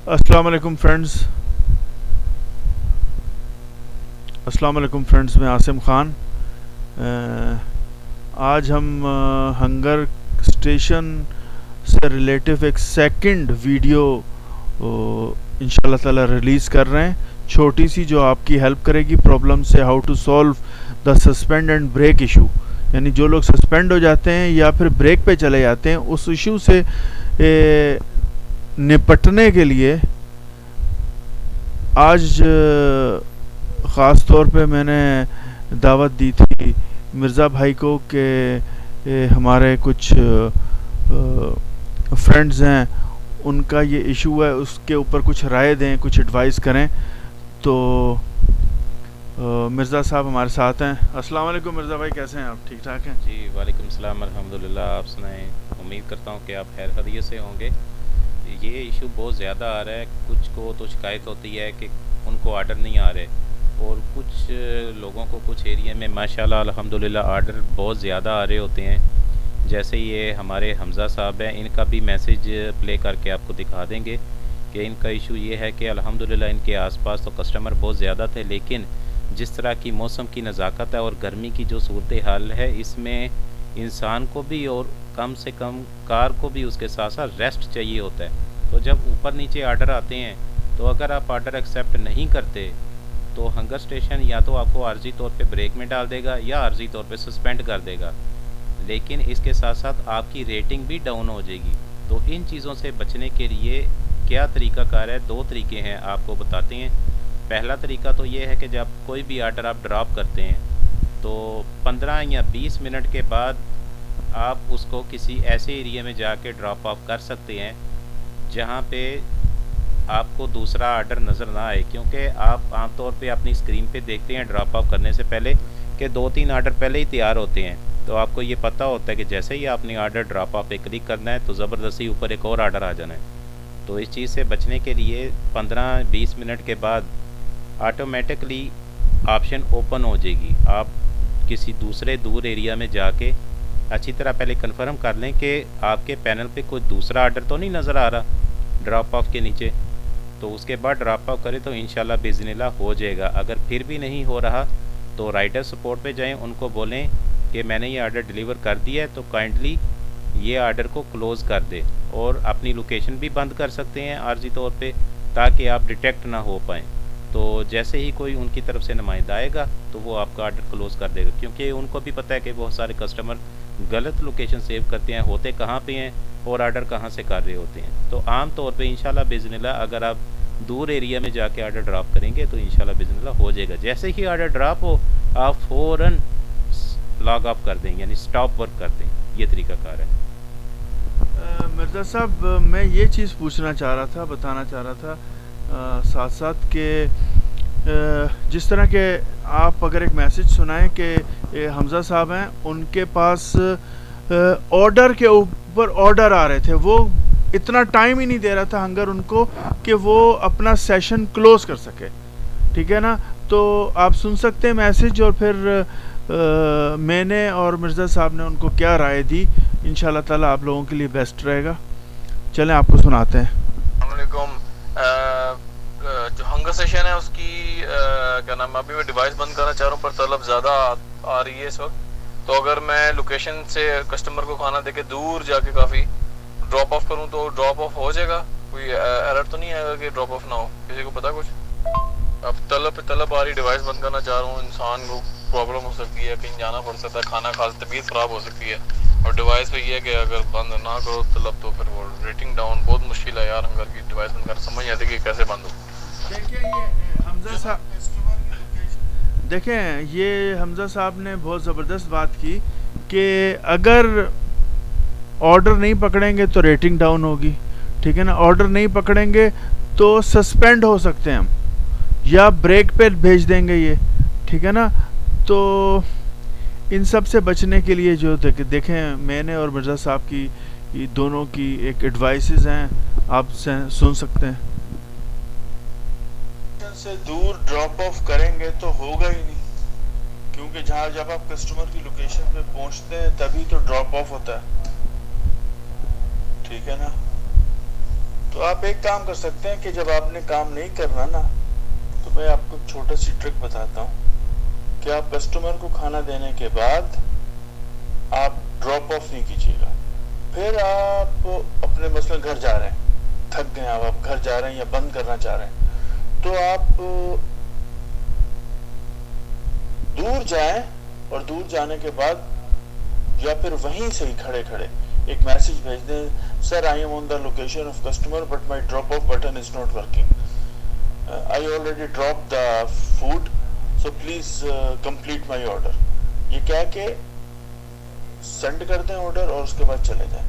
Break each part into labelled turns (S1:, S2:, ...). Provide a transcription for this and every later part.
S1: अस्सलाम वालेकुम फ्रेंड्स। मैं आसिम ख़ान। आज हम हंगर स्टेशन से रिलेटिव एक सेकंड वीडियो इंशाल्लाह ताला रिलीज़ कर रहे हैं, छोटी सी, जो आपकी हेल्प करेगी प्रॉब्लम से how to solve the suspend and break issue. यानी जो लोग सस्पेंड हो जाते हैं या फिर ब्रेक पे चले जाते हैं, उस इशू से निपटने के लिए आज ख़ास तौर पे मैंने दावत दी थी मिर्ज़ा भाई को कि हमारे कुछ फ्रेंड्स हैं, उनका ये इशू है, उसके ऊपर कुछ राय दें, कुछ एडवाइस करें। तो मिर्ज़ा साहब हमारे साथ हैं। अस्सलाम वालेकुम मिर्ज़ा भाई, कैसे हैं आप? ठीक ठाक हैं
S2: जी, वालेकुम सलाम, अल्हम्दुलिल्लाह। आप सुनाएं। उम्मीद करता हूँ कि आप खैर खैरियत से होंगे। ये इशू बहुत ज़्यादा आ रहा है, कुछ को तो शिकायत होती है कि उनको आर्डर नहीं आ रहे, और कुछ लोगों को कुछ एरिया में माशाल्लाह अल्हम्दुलिल्लाह आर्डर बहुत ज़्यादा आ रहे होते हैं। जैसे ये हमारे हमज़ा साहब हैं, इनका भी मैसेज प्ले करके आपको दिखा देंगे कि इनका इशू ये है कि अल्हम्दुलिल्लाह इनके आसपास तो कस्टमर बहुत ज़्यादा थे, लेकिन जिस तरह की मौसम की नज़ाकत है और गर्मी की जो सूरत हाल है, इसमें इंसान को भी और कम से कम कार को भी उसके साथ साथ रेस्ट चाहिए होता है। तो जब ऊपर नीचे आर्डर आते हैं, तो अगर आप आर्डर एक्सेप्ट नहीं करते तो हंगर स्टेशन या तो आपको आर्जी तौर पे ब्रेक में डाल देगा या आर्जी तौर पे सस्पेंड कर देगा, लेकिन इसके साथ साथ आपकी रेटिंग भी डाउन हो जाएगी। तो इन चीज़ों से बचने के लिए क्या तरीक़ाकार है? दो तरीके हैं, आपको बताते हैं। पहला तरीका तो ये है कि जब कोई भी आर्डर आप ड्रॉप करते हैं तो 15 या 20 मिनट के बाद आप उसको किसी ऐसे एरिया में जाके ड्रॉप ऑफ कर सकते हैं जहाँ पे आपको दूसरा आर्डर नज़र ना आए, क्योंकि आप आमतौर पे अपनी स्क्रीन पे देखते हैं ड्रॉप ऑफ करने से पहले कि 2-3 आर्डर पहले ही तैयार होते हैं। तो आपको ये पता होता है कि जैसे ही आपने आर्डर ड्रॉप ऑफ पे क्लिक करना है तो ज़बरदस्ती ऊपर एक और आर्डर आ जाना है। तो इस चीज़ से बचने के लिए 15-20 मिनट के बाद ऑटोमेटिकली ऑप्शन ओपन हो जाएगी। आप किसी दूसरे दूर एरिया में जाके अच्छी तरह पहले कंफर्म कर लें कि आपके पैनल पे कोई दूसरा आर्डर तो नहीं नज़र आ रहा ड्रॉप ऑफ के नीचे। तो उसके बाद ड्रॉप ऑफ करें तो इंशाल्लाह बिज़निल्लाह हो जाएगा। अगर फिर भी नहीं हो रहा तो राइडर सपोर्ट पे जाएं, उनको बोलें कि मैंने ये आर्डर डिलीवर कर दिया है, तो काइंडली ये आर्डर को क्लोज़ कर दे, और अपनी लोकेशन भी बंद कर सकते हैं आर्जी तौर पे, ताकि आप डिटेक्ट ना हो पाएँ। तो जैसे ही कोई उनकी तरफ से नुमाइंदा आएगा तो वो आपका ऑर्डर क्लोज़ कर देगा, क्योंकि उनको भी पता है कि बहुत सारे कस्टमर गलत लोकेशन सेव करते हैं, होते कहाँ पे हैं और ऑर्डर कहाँ से कर रहे होते हैं। तो आम तौर पे इंशाल्लाह बिज़निल्लाह अगर आप दूर एरिया में जाके ऑर्डर ड्रॉप करेंगे तो इंशाल्लाह बिज़निल्लाह हो जाएगा। जैसे ही ऑर्डर ड्रॉप हो आप फ़ौरन लॉग ऑफ कर दें, यानी स्टॉप वर्क कर दें। ये तरीक़ाकार है।
S1: मिर्ज़ा साहब, मैं ये चीज़ पूछना चाह रहा था, बताना चाह रहा था साथ साथ के जिस तरह के आप अगर एक मैसेज सुनाएं कि हमज़ा साहब हैं, उनके पास ऑर्डर के ऊपर ऑर्डर आ रहे थे, वो इतना टाइम ही नहीं दे रहा था हंगर उनको कि वो अपना सेशन क्लोज़ कर सके, ठीक है ना? तो आप सुन सकते हैं मैसेज, और फिर मैंने और मिर्ज़ा साहब ने उनको क्या राय दी, इंशाल्लाह ताला आप लोगों के लिए बेस्ट रहेगा। चलें आपको सुनाते हैं।
S3: जो हंगर सेशन है उसकी क्या नाम है, अभी मैं डिवाइस बंद करना चाह रहा हूँ पर तलब ज़्यादा आ रही है इस वक्त। तो अगर मैं लोकेशन से कस्टमर को खाना देके दूर जाके काफ़ी ड्रॉप ऑफ करूँ तो ड्रॉप ऑफ हो जाएगा? कोई एरर तो नहीं आएगा कि ड्रॉप ऑफ ना हो? किसी को पता कुछ? अब तलब पे तलब आ रही, डिवाइस बंद करना चाह रहा हूँ, इंसान को प्रॉब्लम हो सकती है, कहीं जाना पड़ सकता है, खाना खा तबीयत ख़राब हो सकती है, और डिवाइस पे ये है कि अगर बंद ना करो तलब तो फिर वो रेटिंग डाउन, बहुत मुश्किल है यार हंगर की डिवाइस बंद करना, समझ नहीं आती कि कैसे बंद हो।
S1: देखें, ये हमज़ा साहब ने बहुत ज़बरदस्त बात की कि अगर ऑर्डर नहीं पकड़ेंगे तो रेटिंग डाउन होगी, ठीक है ना? ऑर्डर नहीं पकड़ेंगे तो सस्पेंड हो सकते हैं हम, या ब्रेक पे भेज देंगे ये, ठीक है ना? तो इन सब से बचने के लिए जो देखें, मैंने और मिर्ज़ा साहब की दोनों की एक एडवाइसेस हैं, आप सुन सकते हैं।
S4: से दूर ड्रॉप ऑफ करेंगे तो होगा ही नहीं, क्योंकि जब आप कस्टमर की लोकेशन पे पहुंचते हैं तभी तो ड्रॉप ऑफ होता है, ठीक है ना? तो आप एक काम कर सकते हैं कि जब आपने काम नहीं करना ना, तो मैं आपको एक छोटा सी ट्रिक बताता हूँ कि आप कस्टमर को खाना देने के बाद आप ड्रॉप ऑफ नहीं कीजिएगा। फिर आप अपने मसलन घर जा रहे हैं, थक गए, आप घर जा रहे हैं या बंद करना चाह रहे हैं, तो आप दूर जाएं और दूर जाने के बाद या फिर वहीं से ही खड़े खड़े एक मैसेज भेज दें, sir I am on the location of customer but my drop off button is not working, I already drop the food so please complete my order. ये कह के सेंड कर दें ऑर्डर और उसके बाद चले जाएं,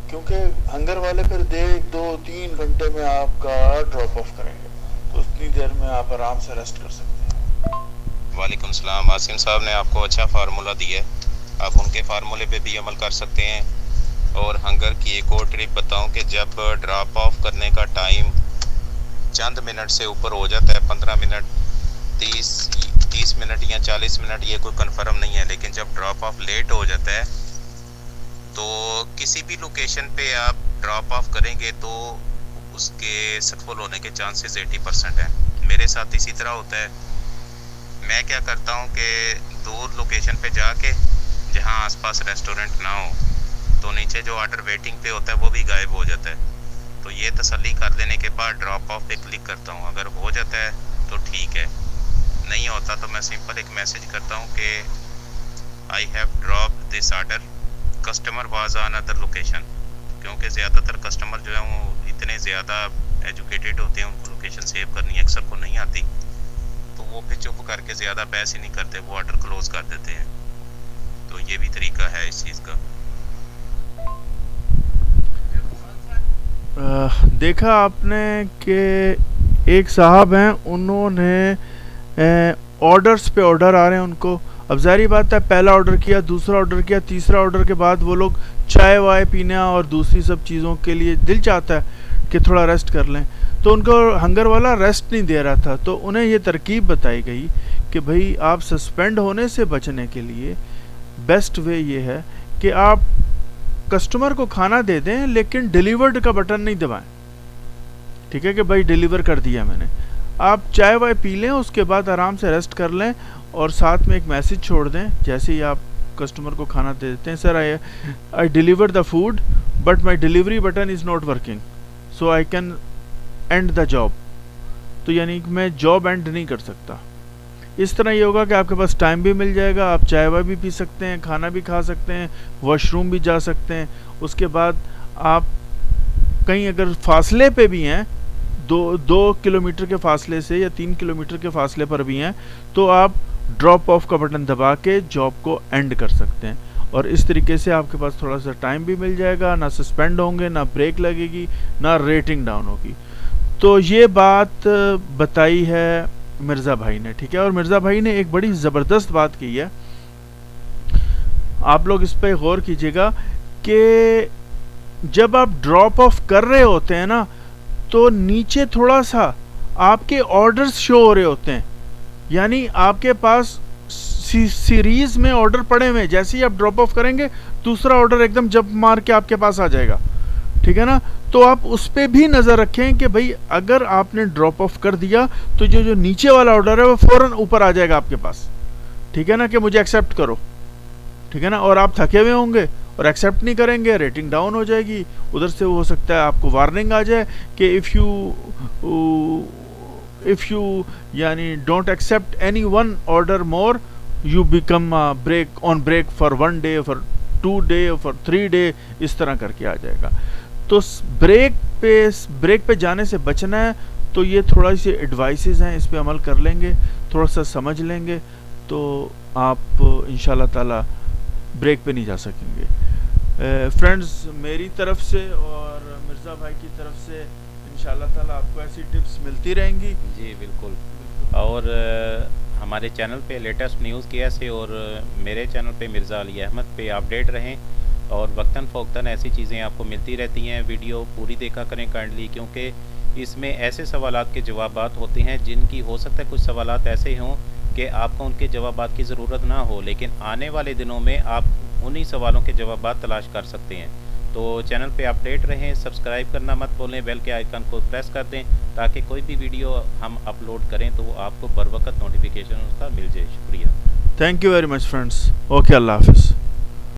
S4: क्योंकि हंगर वाले फिर 1-2-3 घंटे में आपका ड्रॉप ऑफ करेंगे, तो उतनी देर में आप आराम से रेस्ट कर सकते हैं।
S2: वालेकुम सलाम। आसिम साहब ने आपको अच्छा फार्मूला दिया है, आप उनके फार्मूले पे भी अमल कर सकते हैं। और हंगर की एक और ट्रिप बताऊं कि जब ड्रॉप ऑफ करने का टाइम चंद मिनट से ऊपर हो जाता है, 15 मिनट, 30 मिनट या 40 मिनट, ये कोई कंफर्म नहीं है, लेकिन जब ड्रॉप ऑफ लेट हो जाता है तो किसी भी लोकेशन पे आप ड्रॉप ऑफ करेंगे तो उसके सक्सेसफुल होने के चांसेस 80% हैं। मेरे साथ इसी तरह होता है। मैं क्या करता हूँ कि दूर लोकेशन पे जाके जहाँ आसपास रेस्टोरेंट ना हो, तो नीचे जो ऑर्डर वेटिंग पे होता है वो भी गायब हो जाता है। तो ये तसल्ली कर लेने के बाद ड्रॉप ऑफ पे क्लिक करता हूँ। अगर हो जाता है तो ठीक है, नहीं होता तो मैं सिंपल एक मैसेज करता हूँ कि I have dropped this order, customer was on other location. क्योंकि ज़्यादातर कस्टमर जो है वो इतने ज़्यादा एजुकेटेड होते हैं, उनको लोकेशन सेव करनी अक्सर को नहीं आती, तो वो फिर चुप करके ज़्यादा बहस ही नहीं करते, वो ऑर्डर क्लोज कर देते हैं। तो ये भी तरीका है इस चीज़ का।
S1: देखा आपने कि एक साहब हैं, उन्होंने ऑर्डर्स पे ऑर्डर आ रहे हैं उनको। अब ज़ाहिर बात है, पहला ऑर्डर किया, दूसरा ऑर्डर किया, तीसरा ऑर्डर के बाद वो लोग चाय वाय पीने और दूसरी सब चीज़ों के लिए दिल चाहता है कि थोड़ा रेस्ट कर लें, तो उनको हंगर वाला रेस्ट नहीं दे रहा था। तो उन्हें ये तरकीब बताई गई कि भाई आप सस्पेंड होने से बचने के लिए बेस्ट वे ये है कि आप कस्टमर को खाना दे दें लेकिन डिलीवर्ड का बटन नहीं दबाएं। ठीक है कि भाई डिलीवर कर दिया मैंने, आप चाय वाय पी लें, उसके बाद आराम से रेस्ट कर लें और साथ में एक मैसेज छोड़ दें जैसे ही आप कस्टमर को खाना दे देते हैं, sir I deliver the food but my delivery button is not working so I can and the job. तो यानी कि मैं जॉब एंड नहीं कर सकता। इस तरह ये होगा कि आपके पास टाइम भी मिल जाएगा, आप चाय वाय भी पी सकते हैं, खाना भी खा सकते हैं, वॉशरूम भी जा सकते हैं। उसके बाद आप कहीं अगर फासले पे भी हैं, 2 किलोमीटर के फासले से या 3 किलोमीटर के फासले पर भी हैं, तो आप ड्रॉप ऑफ का बटन दबा के जॉब को एंड कर सकते हैं। और इस तरीके से आपके पास थोड़ा सा टाइम भी मिल जाएगा, ना सस्पेंड होंगे, ना ब्रेक लगेगी, ना रेटिंग डाउन होगी। तो ये बात बताई है मिर्ज़ा भाई ने, ठीक है। और मिर्ज़ा भाई ने एक बड़ी ज़बरदस्त बात की है, आप लोग इस पर गौर कीजिएगा कि जब आप ड्रॉप ऑफ कर रहे होते हैं ना, तो नीचे थोड़ा सा आपके ऑर्डर्स शो हो रहे होते हैं, यानी आपके पास सीरीज में ऑर्डर पड़े हुए हैं। जैसे ही आप ड्रॉप ऑफ करेंगे दूसरा ऑर्डर एकदम जंप मार के आपके पास आ जाएगा, ठीक है ना। तो आप उस पर भी नज़र रखें कि भाई अगर आपने ड्रॉप ऑफ कर दिया तो जो नीचे वाला ऑर्डर है वो फ़ौरन ऊपर आ जाएगा आपके पास, ठीक है ना, कि मुझे एक्सेप्ट करो, ठीक है ना। और आप थके हुए होंगे और एक्सेप्ट नहीं करेंगे, रेटिंग डाउन हो जाएगी। उधर से हो सकता है आपको वार्निंग आ जाए कि इफ़ यू यानी don't accept any one order more you become break for 1 day, for 2 day, for 3 day, इस तरह करके आ जाएगा। तो ब्रेक पे जाने से बचना है। तो ये थोड़ा सी एडवाइसेस हैं, इस पे अमल कर लेंगे, थोड़ा सा समझ लेंगे तो आप इंशाल्लाह ताला ब्रेक पे नहीं जा सकेंगे। फ्रेंड्स, मेरी तरफ से और मिर्ज़ा भाई की तरफ से इंशाल्लाह ताला आपको ऐसी टिप्स मिलती रहेंगी।
S2: जी बिल्कुल। और हमारे चैनल पे लेटेस्ट न्यूज़ की ऐसे और मेरे चैनल पे मिर्ज़ा अली अहमद पे अपडेट रहें और वक्तन फ़ौक्तन ऐसी चीज़ें आपको मिलती रहती हैं। वीडियो पूरी देखा करें काइंडली, क्योंकि इसमें ऐसे सवालात के जवाबात होते हैं जिनकी हो सकता है कुछ सवालात ऐसे हों कि आपको उनके जवाबात की ज़रूरत ना हो, लेकिन आने वाले दिनों में आप उन्हीं सवालों के जवाबात तलाश कर सकते हैं। तो चैनल पे अपडेट रहें, सब्सक्राइब करना मत भूलें, बेल के आइकन को प्रेस कर दें ताकि कोई भी वीडियो हम अपलोड करें तो वो आपको बर वक्त नोटिफिकेशन उसका मिल जाए। शुक्रिया।
S1: Thank you very much friends. Okay, अल्लाह हाफिज़।